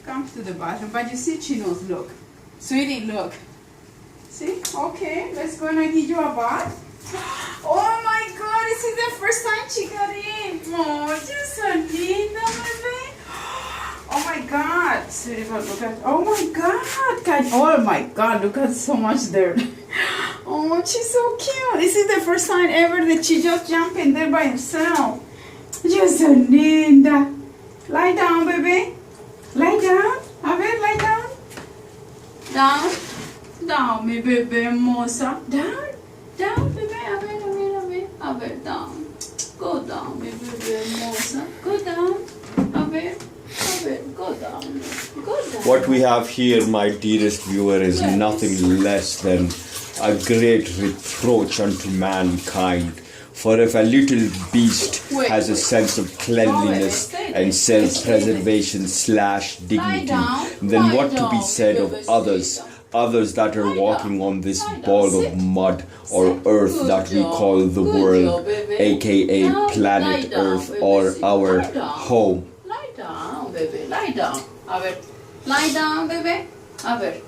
Come to the bathroom. But you see, she knows. Look. Sweetie, look. See? Okay, let's go and I give you a bath. Oh my God, this is the first time she got in. Oh, you're so linda, baby. Oh my God. Sweetie, look at, oh my God. Oh my God, look at so much dirt. Oh, she's so cute. This is the first time ever that she just jumped in there by herself. You're so linda. Lie down, baby. Lie down. A ver, lie down. Down. Down, mi bebé hermosa. Down. Down, baby. A ver, a ver, a ver. A ver, down. Go down, mi bebé hermosa. Go down. A ver. A ver, go down. Go down. What we have here, my dearest viewer, is nothing less than a great reproach unto mankind. For if a little beast has a sense of cleanliness and self-preservation / dignity, then what to be said of others that are walking on this ball of mud or earth that we call the world, aka planet Earth, or our home. Lie down, baby. Lie down. A ver. Lie down, baby. A ver.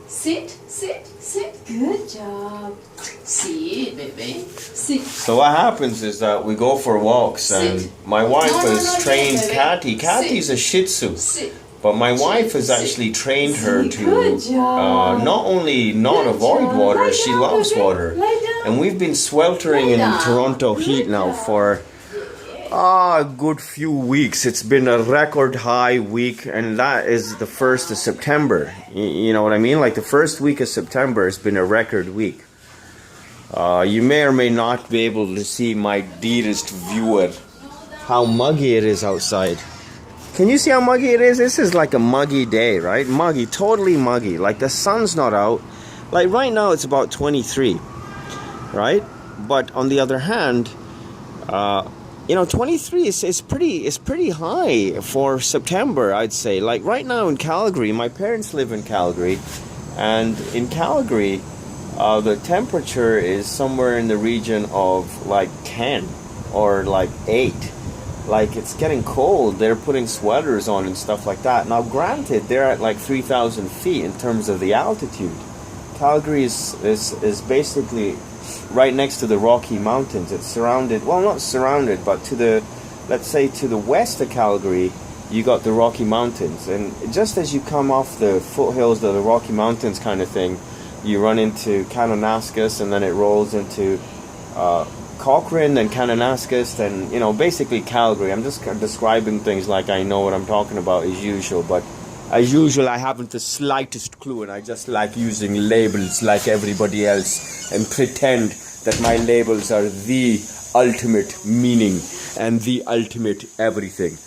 Sit, sit, sit. Good job. Sit, baby. Sit. So what happens is that we go for walks, and my wife has trained Cathy. Cathy's a Shih Tzu. Sit. But my wife has actually trained her to not only not avoid water, she loves water. And we've been sweltering in Toronto heat now for a good few weeks. It's been a record high week, and that is the 1st of September. You know what I mean? Like the first week of September has been a record week. You may or may not be able to see, my dearest viewer, how muggy it is outside. Can you see how muggy it is? This is like a muggy day, right? Muggy, totally muggy. Like the sun's not out. Like right now it's about 23, right? But on the other hand, 23 is pretty high for September, I'd say. Like right now in Calgary, my parents live in Calgary, and in Calgary, the temperature is somewhere in the region of like 10 or like 8. Like it's getting cold. They're putting sweaters on and stuff like that. Now granted, they're at like 3,000 feet in terms of the altitude. Calgary is basically right next to the Rocky Mountains. It's surrounded, well, not surrounded, but to the, let's say to the west of Calgary, you got the Rocky Mountains. And just as you come off the foothills of the Rocky Mountains kind of thing, you run into Kananaskis, and then it rolls into Cochrane, then Kananaskis, then, basically Calgary. I'm just describing things like I know what I'm talking about as usual, but as usual, I haven't the slightest clue, and I just like using labels like everybody else and pretend that my labels are the ultimate meaning and the ultimate everything.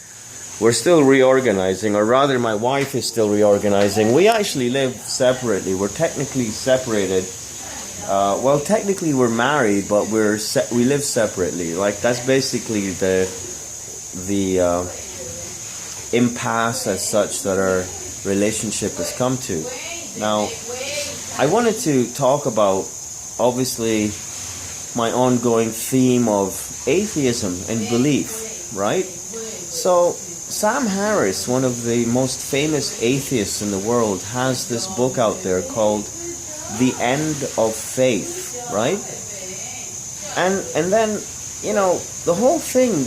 We're still reorganizing, or rather my wife is still reorganizing. We actually live separately. We're technically separated. Technically we're married, but we live separately. Like that's basically the impasse as such that our relationship has come to. Now, I wanted to talk about, obviously, my ongoing theme of atheism and belief, right? So, Sam Harris, one of the most famous atheists in the world, has this book out there called The End of Faith, right? And then, the whole thing,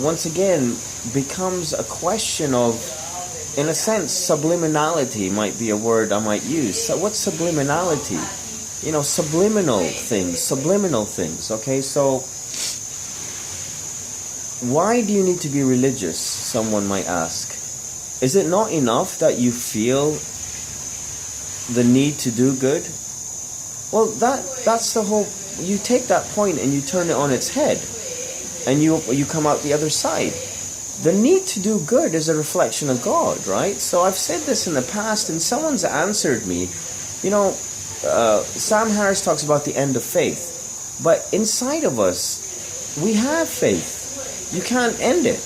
once again, becomes a question of, in a sense, subliminality might be a word I might use. So what's subliminality? Subliminal things, okay? So, why do you need to be religious, someone might ask? Is it not enough that you feel the need to do good? Well, that's the whole, you take that point and you turn it on its head, and you come out the other side. The need to do good is a reflection of God, right? So I've said this in the past, and someone's answered me. Sam Harris talks about the end of faith, but inside of us, we have faith. You can't end it.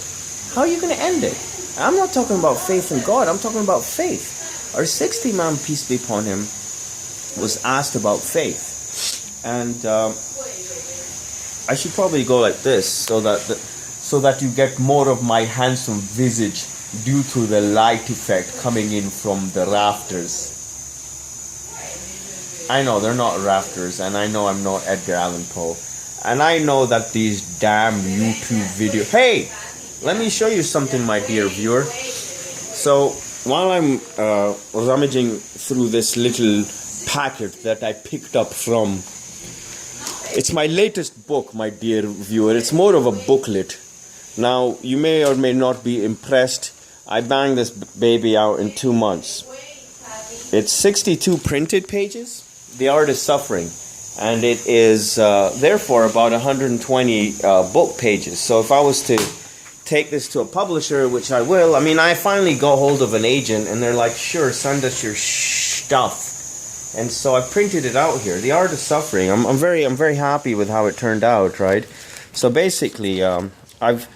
How are you going to end it? I'm not talking about faith in God. I'm talking about faith. Our 60 man, peace be upon him, was asked about faith, and I should probably go like this so that you get more of my handsome visage due to the light effect coming in from the rafters. I know they're not rafters, and I know I'm not Edgar Allan Poe, and I know that these damn YouTube videos. Hey, let me show you something, my dear viewer. So while I'm rummaging through this little packet that I picked up from, it's my latest book, my dear viewer. It's more of a booklet. Now, you may or may not be impressed. I banged this baby out in 2 months. It's 62 printed pages. The Art is Suffering. And it is, therefore, about 120 book pages. So if I was to take this to a publisher, which I will, I mean, I finally got hold of an agent, and they're like, sure, send us your stuff. And so I printed it out here. The Art of Suffering. I'm very happy with how it turned out, right? So basically, I've,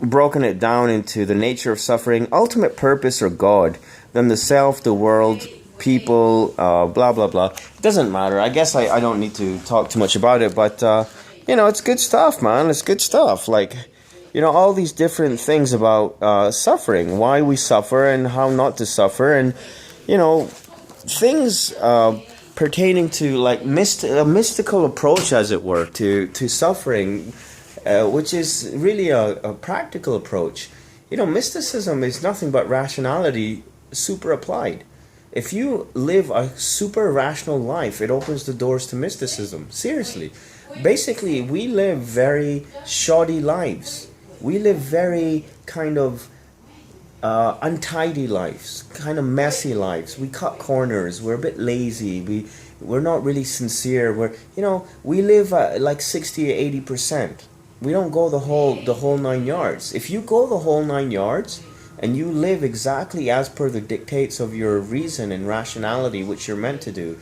broken it down into the nature of suffering, ultimate purpose or God, then the self, the world, people, blah blah blah. It doesn't matter. I guess I don't need to talk too much about it, but it's good stuff, man. It's good stuff. Like, all these different things about suffering, why we suffer and how not to suffer, and things pertaining to like a mystical approach, as it were, to suffering, which is really a practical approach. Mysticism is nothing but rationality super applied. If you live a super rational life, it opens the doors to mysticism. Seriously. Basically, we live very shoddy lives. We live very kind of untidy lives, kind of messy lives. We cut corners. We're a bit lazy. We're not really sincere. We live like 60 to 80%. We don't go the whole 9 yards. If you go the whole 9 yards and you live exactly as per the dictates of your reason and rationality, which you're meant to do,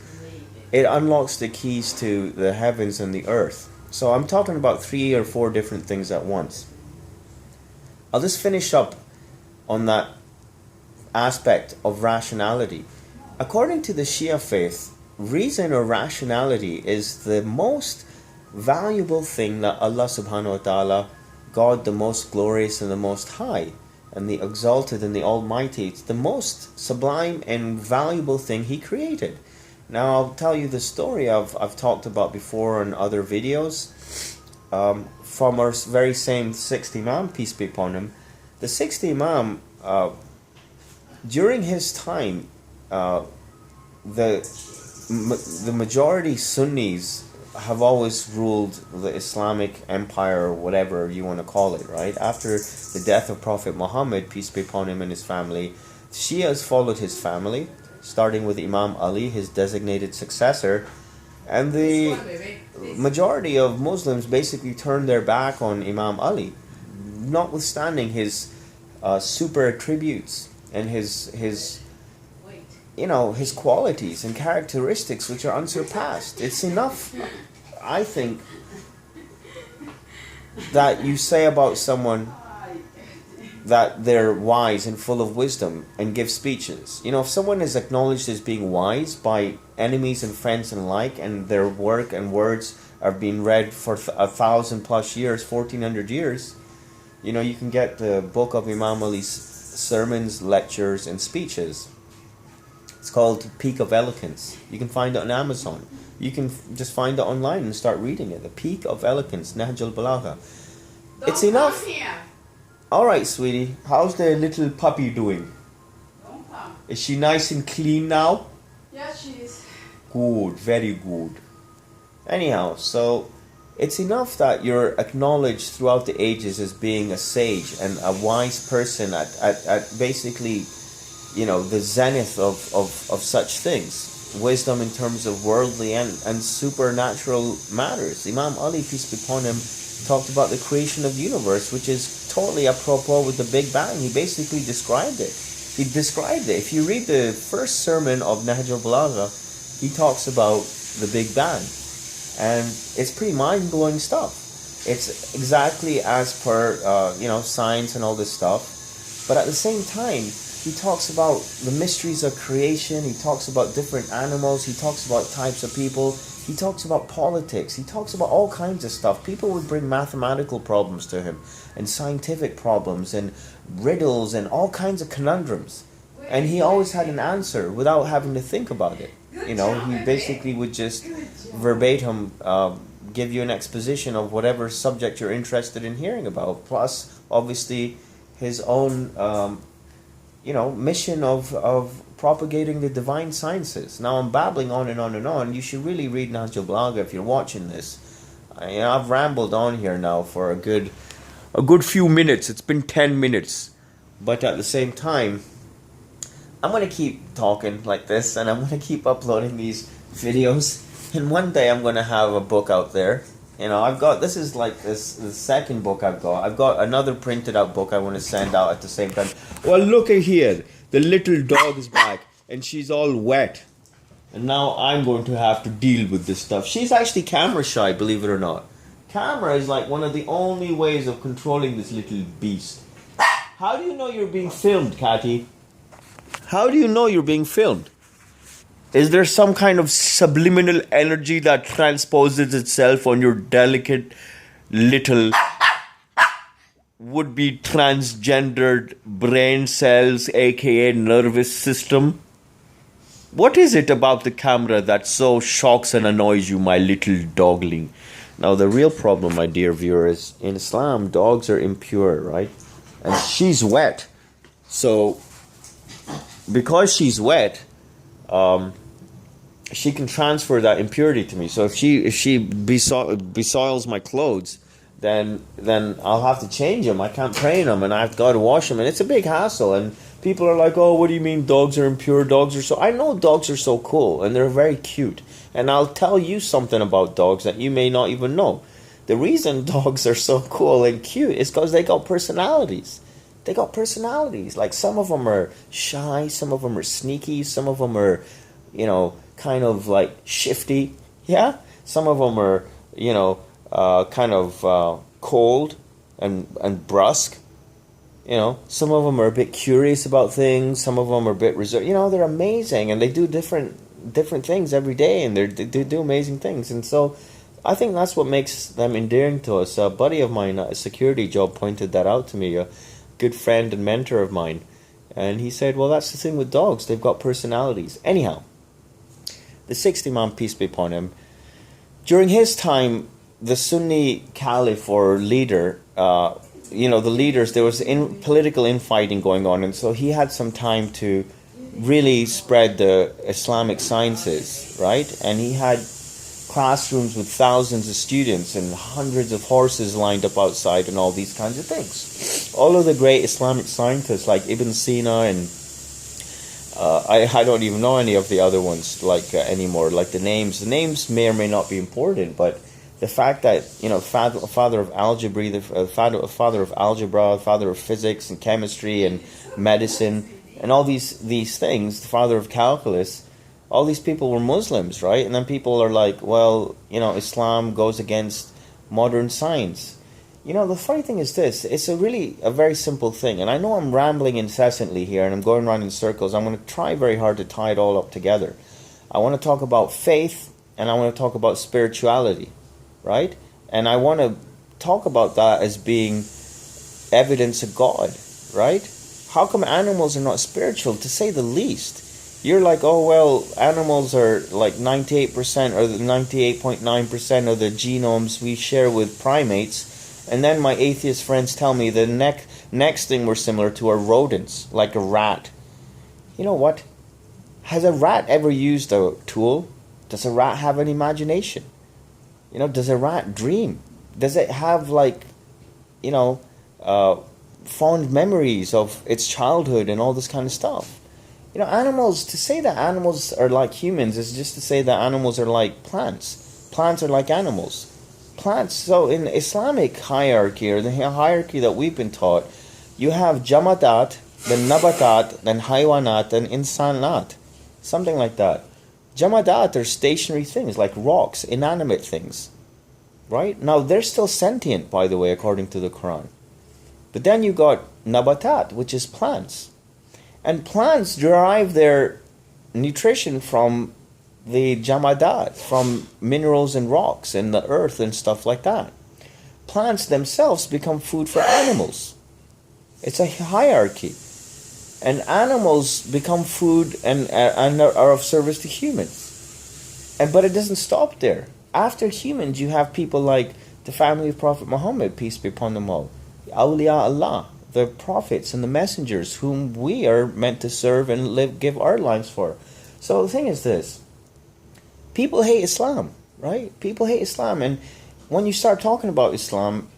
it unlocks the keys to the heavens and the earth. So I'm talking about 3 or 4 different things at once. I'll just finish up on that aspect of rationality. According to the Shia faith, reason or rationality is the most valuable thing that Allah subhanahu wa ta'ala, God the most glorious and the most high, and the exalted and the almighty, it's the most sublime and valuable thing He created. Now I'll tell you the story I've talked about before in other videos, from our very same sixth Imam, peace be upon him. The sixth Imam, during his time, the majority Sunnis have always ruled the Islamic empire, or whatever you want to call it, right? After the death of Prophet Muhammad, peace be upon him, and his family, Shias followed his family, starting with Imam Ali, his designated successor, and the majority of Muslims basically turned their back on Imam Ali, notwithstanding his super attributes and his qualities and characteristics which are unsurpassed. It's enough, I think, that you say about someone that they're wise and full of wisdom and give speeches. If someone is acknowledged as being wise by enemies and friends alike, and their work and words are being read for 1,000+ years, 1,400 years, you can get the book of Imam Ali's sermons, lectures, and speeches. It's called Peak of Eloquence. You can find it on Amazon. You can just find it online and start reading it. The Peak of Eloquence, Nahj al-Balagha. It's enough. Alright, sweetie. How's the little puppy doing? Don't come. Is she nice and clean now? Yeah, she is. Good, very good. Anyhow, so it's enough that you're acknowledged throughout the ages as being a sage and a wise person at basically, the zenith of such things. Wisdom in terms of worldly and supernatural matters. Imam Ali, peace be upon him, talked about the creation of the universe, which is totally apropos with the Big Bang. He basically described it. If you read the first sermon of Nahj al-Balagha, he talks about the Big Bang. And it's pretty mind-blowing stuff. It's exactly as per, science and all this stuff. But at the same time, he talks about the mysteries of creation. He talks about different animals. He talks about types of people. He talks about politics. He talks about all kinds of stuff. People would bring mathematical problems to him, and scientific problems, and riddles, and all kinds of conundrums. And he always had an answer without having to think about it. You know, he basically would just verbatim give you an exposition of whatever subject you're interested in hearing about. Plus, obviously, his own, mission of propagating the divine sciences. Now, I'm babbling on and on and on. You should really read Nahjul Balagha if you're watching this. I've rambled on here now for a good few minutes. It's been 10 minutes. But at the same time, I'm going to keep talking like this, and I'm going to keep uploading these videos. And one day I'm going to have a book out there. This is like the second book I've got. I've got another printed out book I want to send out at the same time. Well, look at here. The little dog is back, and she's all wet. And now I'm going to have to deal with this stuff. She's actually camera shy, believe it or not. Camera is like one of the only ways of controlling this little beast. How do you know you're being filmed, Catty? How do you know you're being filmed? Is there some kind of subliminal energy that transposes itself on your delicate little would-be transgendered brain cells, aka nervous system? What is it about the camera that so shocks and annoys you, my little dogling? Now, the real problem, my dear viewers, in Islam, dogs are impure, right? And she's wet. So, because she's wet, she can transfer that impurity to me. So if she besoils my clothes, then I'll have to change them. I can't pray in them, and I've got to wash them, and it's a big hassle. And people are like, "Oh, what do you mean dogs are impure? Dogs are so..." I know dogs are so cool, and they're very cute. And I'll tell you something about dogs that you may not even know. The reason dogs are so cool and cute is because they got personalities. They got personalities. Like, some of them are shy, some of them are sneaky, some of them are, kind of like shifty. Yeah? Some of them are, kind of cold and brusque. Some of them are a bit curious about things. Some of them are a bit reserved. They're amazing, and they do different things every day, and they do amazing things. And so I think that's what makes them endearing to us. A buddy of mine at a security job pointed that out to me, a good friend and mentor of mine. And he said, well, that's the thing with dogs. They've got personalities. Anyhow, the sixth Imam, peace be upon him, during his time, the Sunni caliph or leader, the leaders, there was political infighting going on, and so he had some time to really spread the Islamic sciences, right? And he had classrooms with thousands of students and hundreds of horses lined up outside and all these kinds of things. All of the great Islamic scientists like Ibn Sina and I don't even know any of the other ones anymore, like the names. The names may or may not be important, but the fact that, father of algebra, father of physics and chemistry and medicine, and all these things, the father of calculus, all these people were Muslims, right? And then people are like, well, Islam goes against modern science. The funny thing is this, it's a very simple thing. And I know I'm rambling incessantly here, and I'm going around in circles. I'm going to try very hard to tie it all up together. I want to talk about faith, and I want to talk about spirituality, right? And I want to talk about that as being evidence of God, right? How come animals are not spiritual, to say the least? You're like, oh, well, animals are like 98% or 98.9% of the genomes we share with primates. And then my atheist friends tell me the next thing we're similar to are rodents, like a rat. You know what? Has a rat ever used a tool? Does a rat have an imagination? Does a rat dream? Does it have fond memories of its childhood and all this kind of stuff? Animals, to say that animals are like humans is just to say that animals are like plants. Plants are like animals. Plants, so in Islamic hierarchy, or the hierarchy that we've been taught, you have jamadat, then nabatat, then haywanat, then insanat. Something like that. Jamadat are stationary things, like rocks, inanimate things. Right? Now, they're still sentient, by the way, according to the Quran. But then you got nabatat, which is plants. And plants derive their nutrition from the jamadat, from minerals and rocks and the earth and stuff like that. Plants themselves become food for animals. It's a hierarchy. And animals become food and are of service to humans. But it doesn't stop there. After humans, you have people like the family of Prophet Muhammad, peace be upon them all. Awliya Allah, the prophets and the messengers whom we are meant to serve and give our lives for. So the thing is this. People hate Islam, right? People hate Islam. And when you start talking about Islam,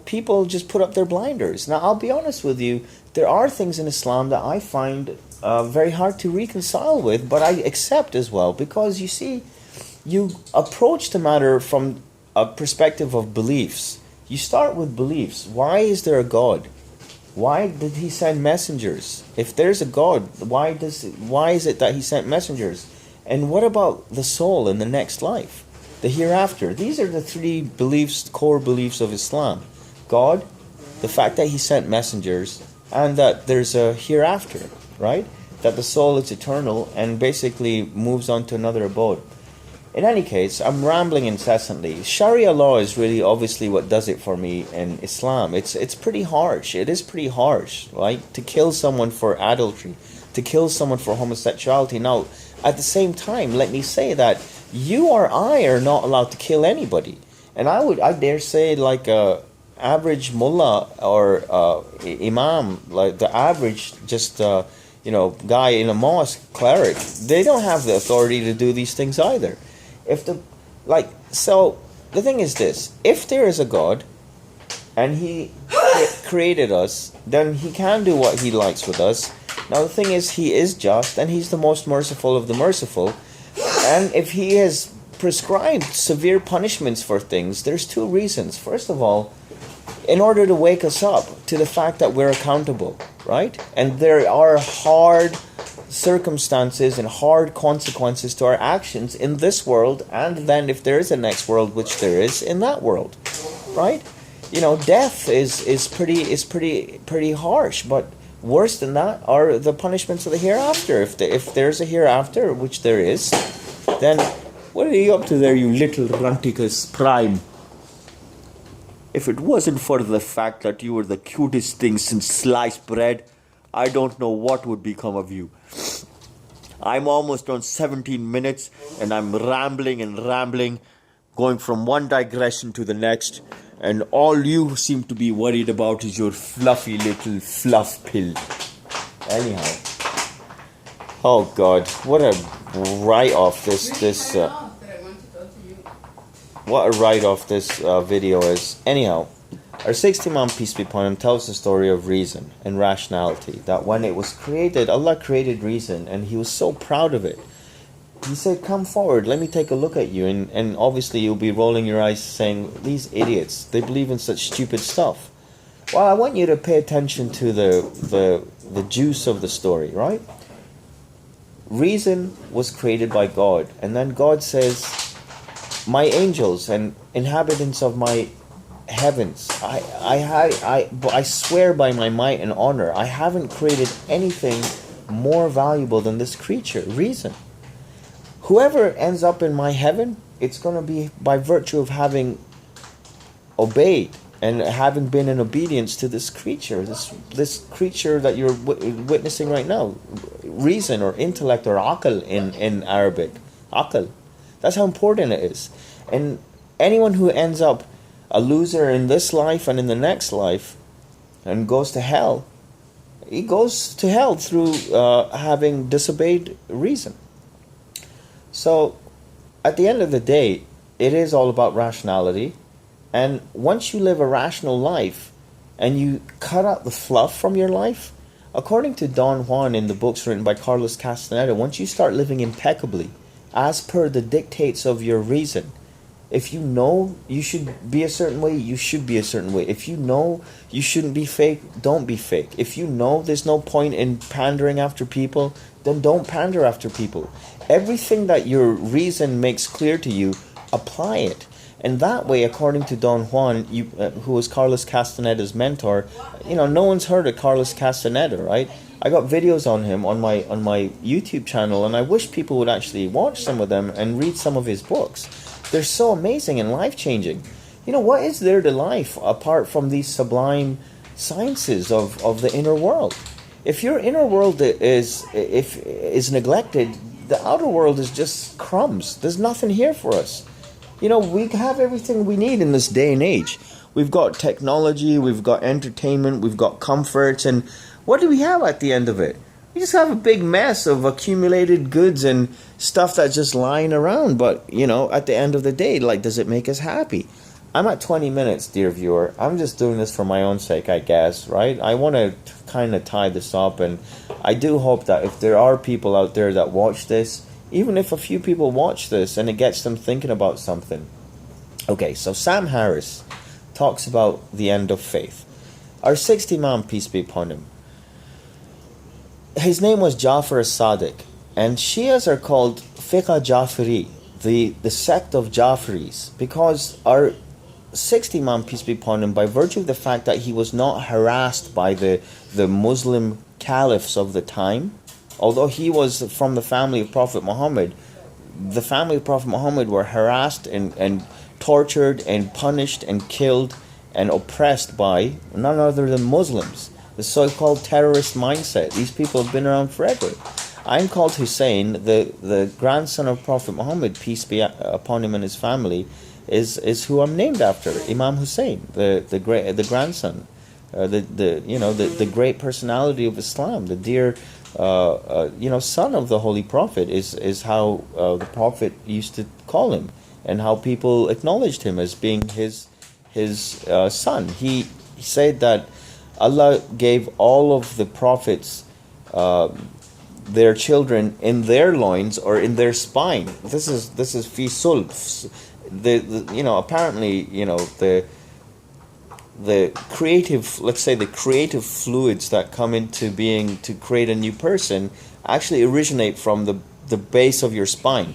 people just put up their blinders. Now, I'll be honest with you. There are things in Islam that I find very hard to reconcile with, but I accept as well. Because you see, you approach the matter from a perspective of beliefs. You start with beliefs. Why is there a God? Why did he send messengers? If there's a God, why is it that he sent messengers? And what about the soul in the next life? The hereafter. These are the three beliefs, core beliefs of Islam. God, the fact that he sent messengers, and that there's a hereafter, right? That the soul is eternal and basically moves on to another abode. In any case, I'm rambling incessantly. Sharia law is really obviously what does it for me in Islam. It's pretty harsh. It is pretty harsh, right? To kill someone for adultery, to kill someone for homosexuality. Now, at the same time, let me say that you or I are not allowed to kill anybody. And I dare say, like a average mullah or imam, like the average guy in a mosque, cleric, they don't have the authority to do these things either. So the thing is this: if there is a God and he created us, then he can do what he likes with us. Now the thing is, he is just and he's the most merciful of the merciful. And if he has prescribed severe punishments for things, there's two reasons. First of all, in order to wake us up to the fact that we're accountable, right? And there are hard circumstances and hard consequences to our actions in this world, and then if there is a next world, which there is, in that world, right? Death is pretty harsh, but worse than that are the punishments of the hereafter. If there's a hereafter, which there is, then what are you up to there, you little Ranticus Prime? If it wasn't for the fact that you were the cutest thing since sliced bread, I don't know what would become of you. I'm almost on 17 minutes and I'm rambling, going from one digression to the next, and all you seem to be worried about is your fluffy little fluff pill. Anyhow. Oh God, what a write-off what a write-off this video is. Anyhow, our sixth Imam, peace be upon him, tells the story of reason and rationality. That when it was created, Allah created reason, and he was so proud of it. He said, come forward, let me take a look at you. And obviously you'll be rolling your eyes saying, these idiots, they believe in such stupid stuff. Well, I want you to pay attention to the juice of the story, right? Reason was created by God. And then God says, my angels and inhabitants of my heavens, I swear by my might and honor, I haven't created anything more valuable than this creature, reason. Whoever ends up in my heaven, it's going to be by virtue of having obeyed and having been in obedience to this creature, this creature that you're witnessing right now, reason or intellect or aql in Arabic, aql. That's how important it is. And anyone who ends up a loser in this life and in the next life and goes to hell, he goes to hell through having disobeyed reason. So at the end of the day, it is all about rationality. And once you live a rational life and you cut out the fluff from your life, according to Don Juan in the books written by Carlos Castaneda, once you start living impeccably as per the dictates of your reason, if you know you should be a certain way, you should be a certain way. If you know you shouldn't be fake, don't be fake. If you know there's no point in pandering after people, then don't pander after people. Everything that your reason makes clear to you, apply it. And that way, according to Don Juan, who was Carlos Castaneda's mentor, no one's heard of Carlos Castaneda, right? I got videos on him on my YouTube channel, and I wish people would actually watch some of them and read some of his books. They're so amazing and life-changing. What is there to life apart from these sublime sciences of the inner world? If your inner world is neglected, the outer world is just crumbs. There's nothing here for us. We have everything we need in this day and age. We've got technology, we've got entertainment, we've got comforts, and what do we have at the end of it? We just have a big mess of accumulated goods and stuff that's just lying around. But, at the end of the day, does it make us happy? I'm at 20 minutes, dear viewer. I'm just doing this for my own sake, I guess, right? I want to kind of tie this up, and I do hope that if there are people out there that watch this, even if a few people watch this and it gets them thinking about something. Okay, so Sam Harris talks about the end of faith. Our sixth Imam, peace be upon him, his name was Jafar as-Sadiq, and Shias are called Fiqh Jafari, the sect of Jafaris, because our sixth Imam, peace be upon him, by virtue of the fact that he was not harassed by the Muslim caliphs of the time, although he was from the family of Prophet Muhammad, the family of Prophet Muhammad were harassed and tortured and punished and killed and oppressed by none other than Muslims. The so-called terrorist mindset. These people have been around forever. I'm called Hussein, the grandson of Prophet Muhammad, peace be upon him and his family, is who I'm named after. Imam Hussein, the grandson, the great personality of Islam, the dear son of the Holy Prophet is how the Prophet used to call him, and how people acknowledged him as being his son. He said that Allah gave all of the prophets their children in their loins or in their spine. This is fi sulb. Apparently the creative, let's say the creative fluids that come into being to create a new person actually originate from the base of your spine.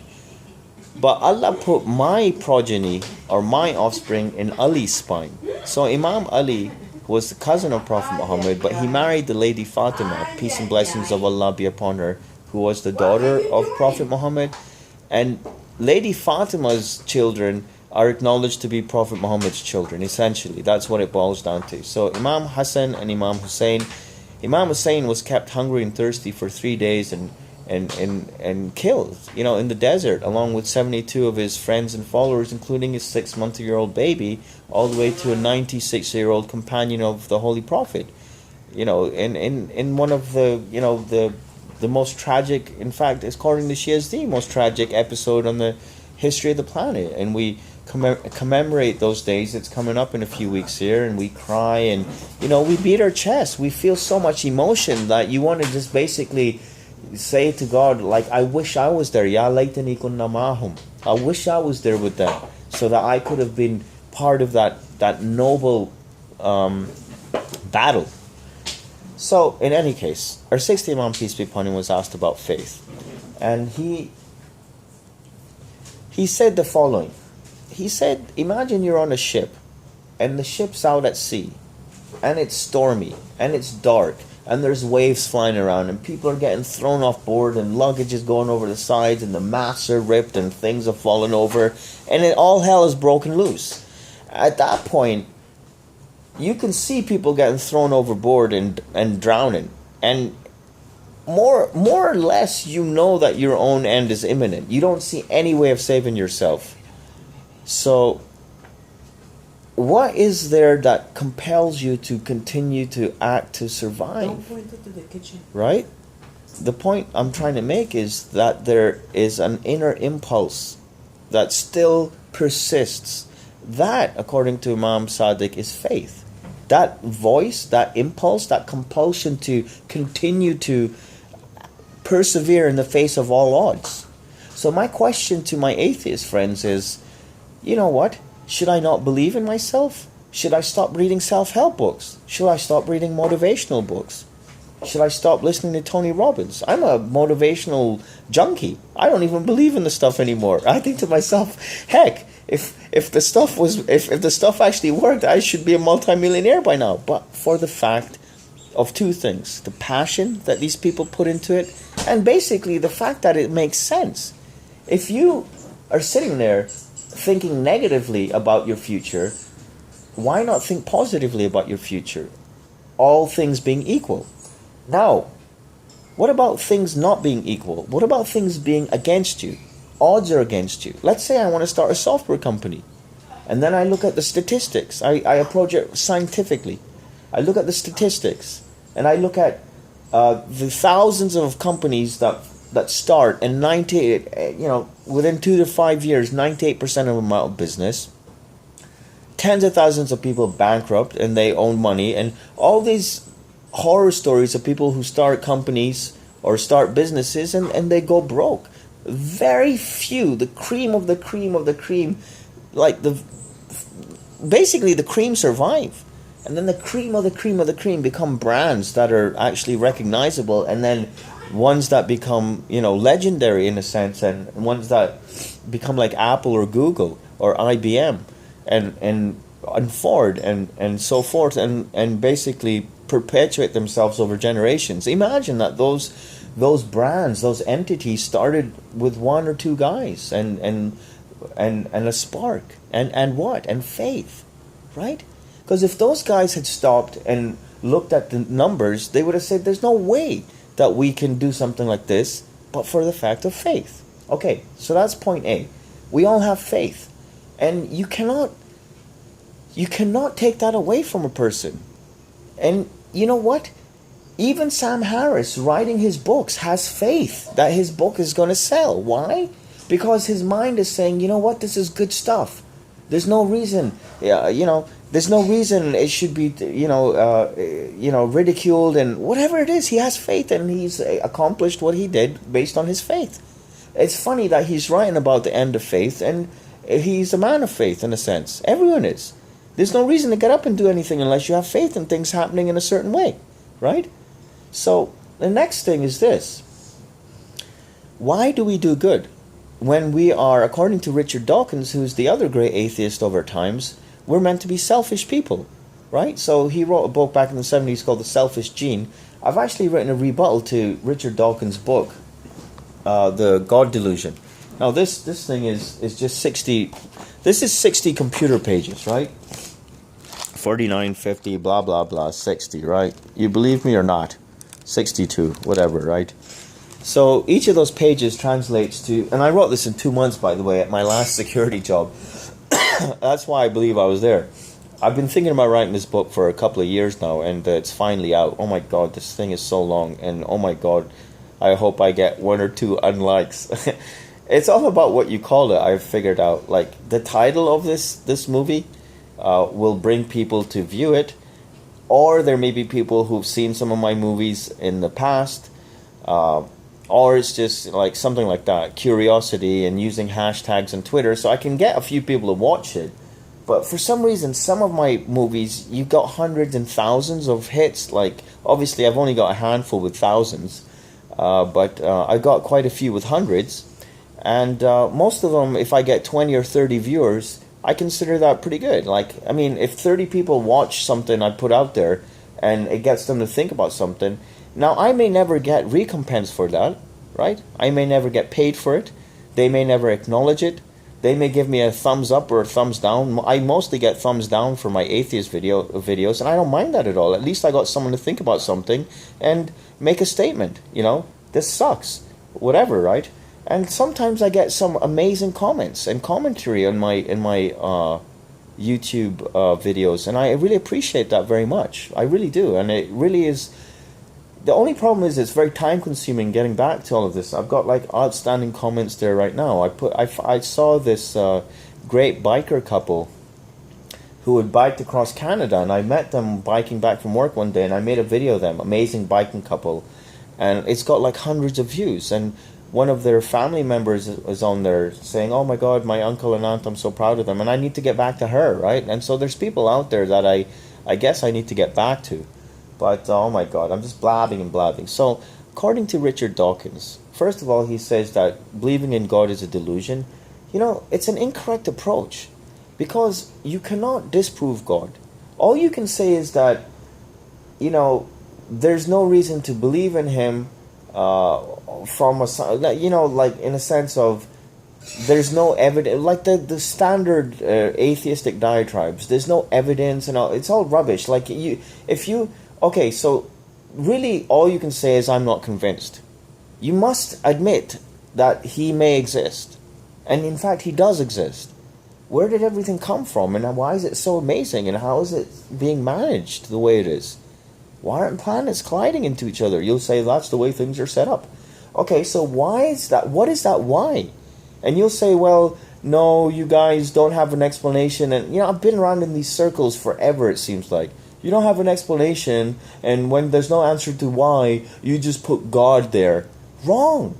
But Allah put my progeny or my offspring in Ali's spine. So Imam Ali was the cousin of Prophet Muhammad, but he married the lady Fatima, peace and blessings of Allah be upon her, who was the daughter of Prophet Muhammad. And Lady Fatima's children are acknowledged to be Prophet Muhammad's children, essentially. That's what it boils down to. So Imam Hassan and Imam Hussein. Imam Hussein was kept hungry and thirsty for 3 days and killed, in the desert, along with 72 of his friends and followers, including his 6-month-old baby, all the way to a 96-year-old companion of the Holy Prophet. In one of the most tragic, in fact, according to Shias, the most tragic episode on the history of the planet. And we commemorate those days. It's coming up in a few weeks here, and we cry and, we beat our chest. We feel so much emotion that you want to just basically say to God, I wish I was there. Ya laytani kunna ma'ahum. I wish I was there with them, so that I could have been part of that noble battle. So, in any case, our sixth Imam, peace be upon him, was asked about faith. And he said the following. He said, imagine you're on a ship, and the ship's out at sea, and it's stormy, and it's dark, and there's waves flying around, and people are getting thrown off board, and luggage is going over the sides, and the masts are ripped, and things are falling over, and all hell is broken loose. At that point, you can see people getting thrown overboard and drowning, and more or less you know that your own end is imminent. You don't see any way of saving yourself. So what is there that compels you to continue to act to survive? Don't point it to the kitchen. Right? The point I'm trying to make is that there is an inner impulse that still persists. That, according to Imam Sadiq, is faith. That voice, that impulse, that compulsion to continue to persevere in the face of all odds. So my question to my atheist friends is, you know what? Should I not believe in myself? Should I stop reading self-help books? Should I stop reading motivational books? Should I stop listening to Tony Robbins? I'm a motivational junkie. I don't even believe in the stuff anymore. I think to myself, heck, if the stuff was if the stuff actually worked, I should be a multimillionaire by now. But for the fact of two things: the passion that these people put into it, and basically the fact that it makes sense. If you are sitting there thinking negatively about your future, why not think positively about your future? All things being equal. Now, what about things not being equal? What about things being against you? Odds are against you. Let's say I want to start a software company. And then I look at the statistics. I approach it scientifically. I look at the statistics. And I look at the thousands of companies that start, and 98, within 2 to 5 years, 98% of them out of business. Tens of thousands of people bankrupt and they own money, and all these horror stories of people who start companies or start businesses and they go broke. Very few, the cream of the cream of the cream, basically the cream survive. And then the cream of the cream of the cream become brands that are actually recognizable, and then ones that become, legendary in a sense, and ones that become like Apple or Google or IBM and Ford and so forth, and basically perpetuate themselves over generations. Imagine that those brands, those entities started with one or two guys and a spark and faith, right? Because if those guys had stopped and looked at the numbers, they would have said there's no way that we can do something like this, but for the fact of faith. Okay, so that's point A. We all have faith, and you cannot take that away from a person. And you know what? Even Sam Harris, writing his books, has faith that his book is going to sell. Why? Because his mind is saying, you know what, this is good stuff. There's no reason, there's no reason it should be, ridiculed, and whatever it is, he has faith, and he's accomplished what he did based on his faith. It's funny that he's writing about the end of faith, and he's a man of faith in a sense. Everyone is. There's no reason to get up and do anything unless you have faith in things happening in a certain way, right? So the next thing is this. Why do we do good? When we are, according to Richard Dawkins, who's the other great atheist of our times, we're meant to be selfish people, right? So he wrote a book back in the 70s called The Selfish Gene. I've actually written a rebuttal to Richard Dawkins' book, The God Delusion. Now this thing is just 60, this is 60 computer pages, right? 49, 50, blah, blah, blah, 60, right? You believe me or not? 62, whatever, right? So each of those pages translates to, and I wrote this in 2 months, by the way, at my last security job. That's why I believe I was there. I've been thinking about writing this book for a couple of years now, and it's finally out. Oh my God, this thing is so long, and oh my God, I hope I get 1 or 2 unlikes. It's all about what you call it, I've figured out. Like, the title of this movie will bring people to view it, or there may be people who've seen some of my movies in the past, or it's just like something like that, curiosity, and using hashtags on Twitter, so I can get a few people to watch it. But for some reason, some of my movies, you've got hundreds and thousands of hits. Like, obviously, I've only got a handful with thousands, but I've got quite a few with hundreds. And most of them, if I get 20 or 30 viewers, I consider that pretty good. Like, I mean, if 30 people watch something I put out there, and it gets them to think about something, now I may never get recompense for that, right? I may never get paid for it. They may never acknowledge it. They may give me a thumbs up or a thumbs down. I mostly get thumbs down for my atheist videos, and I don't mind that at all. At least I got someone to think about something and make a statement. This sucks, whatever, right? And sometimes I get some amazing comments and commentary on my YouTube videos, and I really appreciate that very much. I really do, and it really is. The only problem is it's very time consuming getting back to all of this. I've got like outstanding comments there right now. I saw this great biker couple who had biked across Canada, and I met them biking back from work one day, and I made a video of them. Amazing biking couple, and it's got like hundreds of views. And one of their family members is on there saying, "Oh my God, my uncle and aunt, I'm so proud of them," and I need to get back to her, right? And so there's people out there that I guess I need to get back to. But, oh my God, I'm just blabbing and blabbing. So, according to Richard Dawkins, first of all, he says that believing in God is a delusion. it's an incorrect approach, because you cannot disprove God. All you can say is that, there's no reason to believe in him, from like in a sense of, there's no evidence, like the standard atheistic diatribes. There's no evidence, and all. It's all rubbish. Like okay, so really all you can say is, I'm not convinced. You must admit that he may exist, and in fact he does exist. Where did everything come from, and why is it so amazing, and how is it being managed the way it is? Why aren't planets colliding into each other? You'll say that's the way things are set up. Okay, so why is that? What is that why? And you'll say, well, no, you guys don't have an explanation. And, I've been around in these circles forever, it seems like. You don't have an explanation, and when there's no answer to why, you just put God there. Wrong.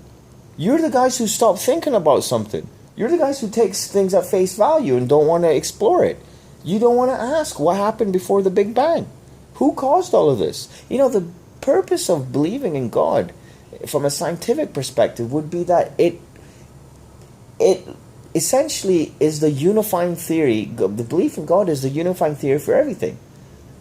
You're the guys who stop thinking about something. You're the guys who takes things at face value and don't want to explore it. You don't want to ask what happened before the Big Bang. Who caused all of this? The purpose of believing in God, from a scientific perspective, would be that it essentially is the unifying theory. The belief in God is the unifying theory for everything.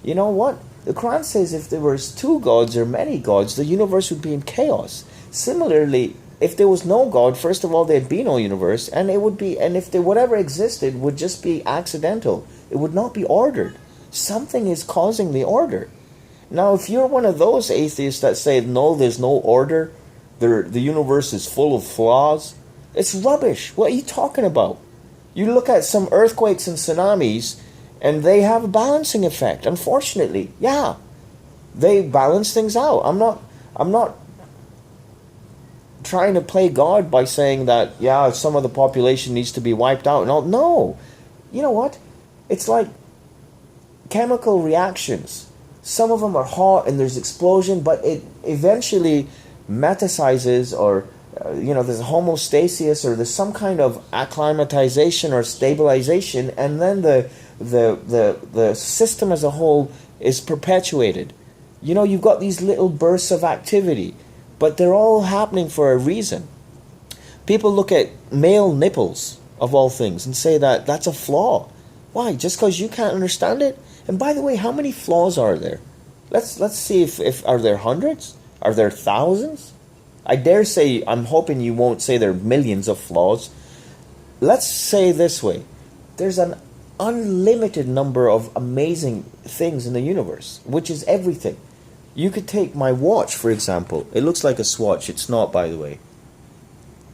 You know what? The Quran says if there was two gods or many gods, the universe would be in chaos. Similarly, if there was no God, first of all, there'd be no universe, and if whatever existed would just be accidental. It would not be ordered. Something is causing the order. Now, if you're one of those atheists that say, no, there's no order, the universe is full of flaws, it's rubbish. What are you talking about? You look at some earthquakes and tsunamis, and they have a balancing effect. Unfortunately, yeah, they balance things out. I'm not trying to play God by saying that, yeah, some of the population needs to be wiped out and all. No. You know what? It's like chemical reactions. Some of them are hot and there's explosion, but it eventually metasizes, or there's a homeostasis, or there's some kind of acclimatization or stabilization, and then the system as a whole is perpetuated. You've got these little bursts of activity, but they're all happening for a reason. People look at male nipples, of all things, and say that that's a flaw. Why? Just because you can't understand it? And by the way, how many flaws are there? Let's see if are there hundreds? Are there thousands? I dare say, I'm hoping you won't say there are millions of flaws. Let's say this way. There's an unlimited number of amazing things in the universe, which is everything. You could take my watch, for example. It looks like a Swatch. It's not, by the way.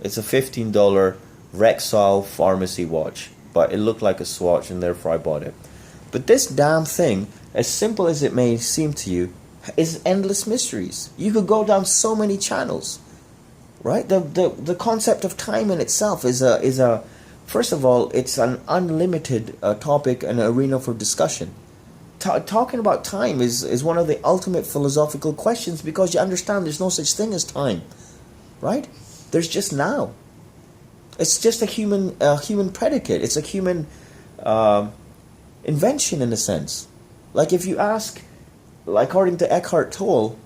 It's a $15 Rexall pharmacy watch, but it looked like a Swatch, and therefore I bought it. But this damn thing, as simple as it may seem to you, is endless mysteries. You could go down so many channels, right? The concept of time in itself is a first of all, it's an unlimited topic and arena for discussion. Talking about time is one of the ultimate philosophical questions, because you understand there's no such thing as time, right? There's just now. It's just a human predicate. It's a human invention, in a sense. Like if you ask, according to Eckhart Tolle,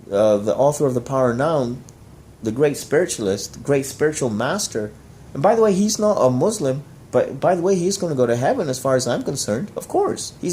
the author of The Power Noun, the great spiritualist, great spiritual master, and by the way, he's not a Muslim, but by the way, he's going to go to heaven as far as I'm concerned. Of course, he's